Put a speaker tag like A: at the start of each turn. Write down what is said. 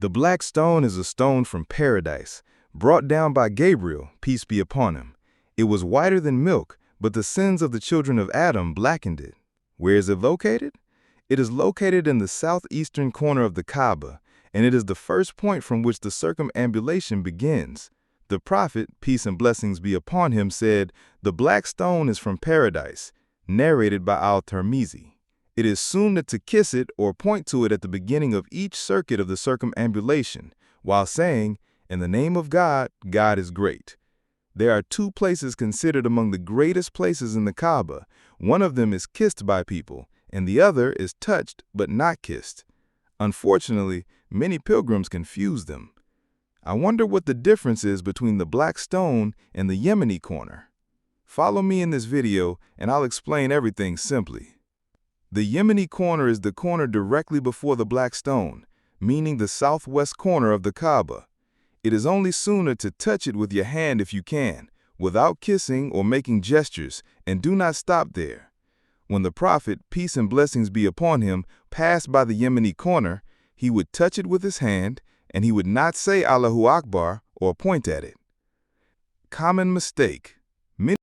A: The black stone is a stone from paradise, brought down by Gabriel, peace be upon him. It was whiter than milk, but the sins of the children of Adam blackened it. Where is it located? It is located in the southeastern corner of the Kaaba, and it is the first point from which the circumambulation begins. The Prophet, peace and blessings be upon him, said, "The black stone is from paradise," narrated by Al-Tirmizi. It is sunnah to kiss it or point to it at the beginning of each circuit of the circumambulation, while saying, "In the name of God, God is great." There are two places considered among the greatest places in the Kaaba. One of them is kissed by people, and the other is touched but not kissed. Unfortunately, many pilgrims confuse them. I wonder what the difference is between the black stone and the Yemeni Corner. Follow me in this video and I'll explain everything simply. The Yemeni Corner is the corner directly before the black stone, meaning the southwest corner of the Kaaba. It is only sunnah to touch it with your hand if you can, without kissing or making gestures, and do not stop there. When the Prophet, peace and blessings be upon him, passed by the Yemeni Corner, he would touch it with his hand, and he would not say Allahu Akbar or point at it. Common mistake.